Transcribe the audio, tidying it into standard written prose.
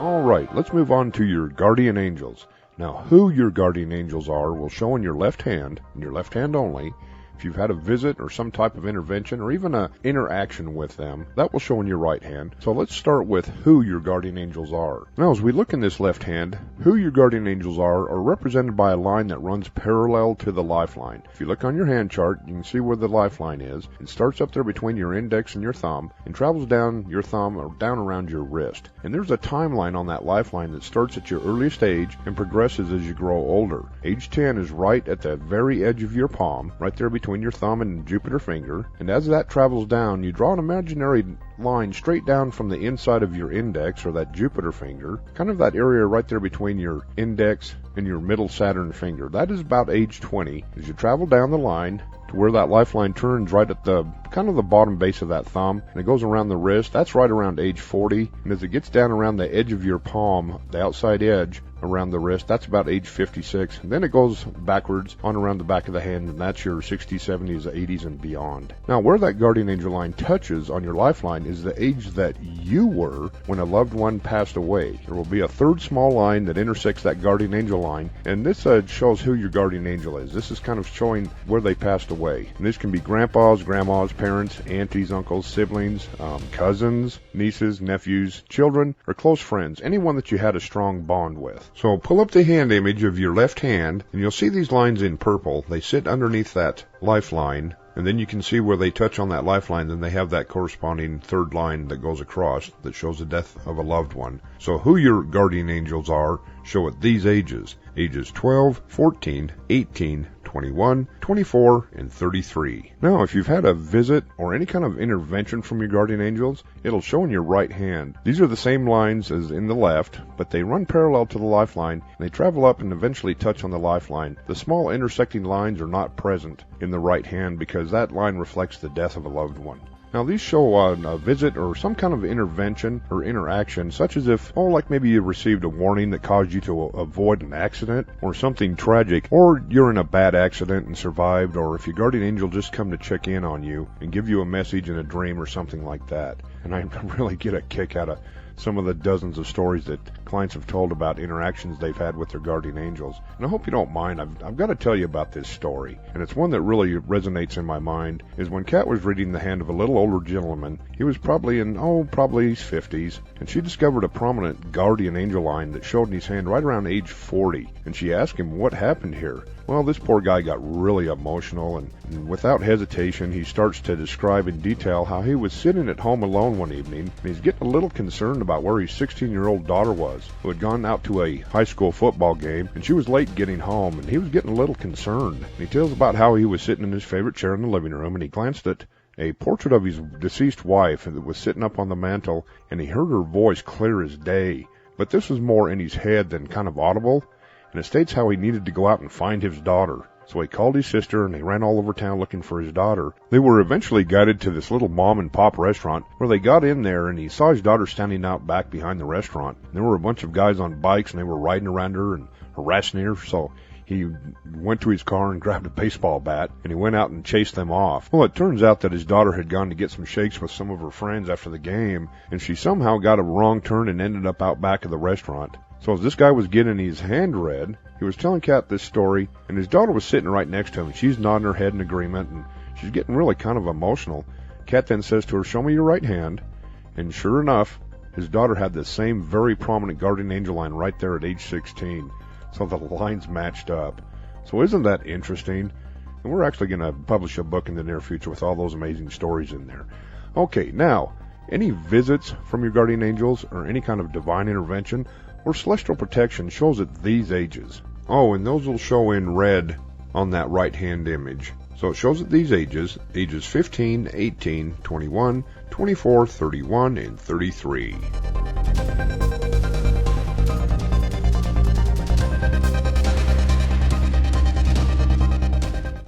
Alright, let's move on to your guardian angels. Now, who your guardian angels are will show in your left hand, and your left hand only. If you've had a visit or some type of intervention or even an interaction with them, that will show in your right hand. So let's start with who your guardian angels are. Now, as we look in this left hand, who your guardian angels are represented by a line that runs parallel to the lifeline. If you look on your hand chart, you can see where the lifeline is. It starts up there between your index and your thumb and travels down your thumb or down around your wrist. And there's a timeline on that lifeline that starts at your earliest age and progresses as you grow older. Age 10 is right at the very edge of your palm, right there between your thumb and Jupiter finger, and as that travels down, you draw an imaginary line straight down from the inside of your index or that Jupiter finger, kind of that area right there between your index and your middle Saturn finger. That is about age 20. As you travel down the line to where that lifeline turns right at the kind of the bottom base of that thumb, and it goes around the wrist, that's right around age 40. And as it gets down around the edge of your palm, the outside edge around the wrist, that's about age 56. And then it goes backwards on around the back of the hand, and that's your 60s, 70s, 80s, and beyond. Now, where that guardian angel line touches on your lifeline is the age that you were when a loved one passed away. There will be a third small line that intersects that guardian angel line, and this shows who your guardian angel is. This is kind of showing where they passed away. And this can be grandpas, grandmas, parents, aunties, uncles, siblings, cousins, nieces, nephews, children, or close friends, anyone that you had a strong bond with. So pull up the hand image of your left hand, and you'll see these lines in purple. They sit underneath that lifeline, and then you can see where they touch on that lifeline, then they have that corresponding third line that goes across that shows the death of a loved one. So who your guardian angels are show at these ages. Ages 12, 14, 18, 21, 24, and 33. Now, if you've had a visit or any kind of intervention from your guardian angels, it'll show in your right hand. These are the same lines as in the left, but they run parallel to the lifeline, and they travel up and eventually touch on the lifeline. The small intersecting lines are not present in the right hand because that line reflects the death of a loved one. Now, these show a visit or some kind of intervention or interaction, such as if, like maybe you received a warning that caused you to avoid an accident or something tragic, or you're in a bad accident and survived, or if your guardian angel just come to check in on you and give you a message in a dream or something like that. And I really get a kick out of some of the dozens of stories that clients have told about interactions they've had with their guardian angels. And I hope you don't mind, I've got to tell you about this story. And it's one that really resonates in my mind, is when Kat was reading the hand of a little older gentleman. He was probably in, probably his 50s, and she discovered a prominent guardian angel line that showed in his hand right around age 40. And she asked him what happened here. Well, this poor guy got really emotional, and without hesitation, he starts to describe in detail how he was sitting at home alone one evening, and he's getting a little concerned about where his 16-year-old daughter was, who had gone out to a high school football game, and she was late getting home, and he was getting a little concerned. And he tells about how he was sitting in his favorite chair in the living room, and he glanced at a portrait of his deceased wife that was sitting up on the mantel, and he heard her voice clear as day. But this was more in his head than kind of audible, and it states how he needed to go out and find his daughter. So he called his sister, and they ran all over town looking for his daughter. They were eventually guided to this little mom-and-pop restaurant, where they got in there, and he saw his daughter standing out back behind the restaurant. And there were a bunch of guys on bikes, and they were riding around her and harassing her, so he went to his car and grabbed a baseball bat, and he went out and chased them off. Well, it turns out that his daughter had gone to get some shakes with some of her friends after the game, and she somehow got a wrong turn and ended up out back of the restaurant. So as this guy was getting his hand read, he was telling Kat this story, and his daughter was sitting right next to him, and she's nodding her head in agreement, and she's getting really kind of emotional. Kat then says to her, "Show me your right hand." And sure enough, his daughter had the same very prominent guardian angel line right there at age 16. So the lines matched up. So isn't that interesting? And we're actually going to publish a book in the near future with all those amazing stories in there. Okay, now, any visits from your guardian angels or any kind of divine intervention or celestial protection shows at these ages. And those will show in red on that right hand image. So it shows at these ages 15, 18, 21, 24, 31, and 33.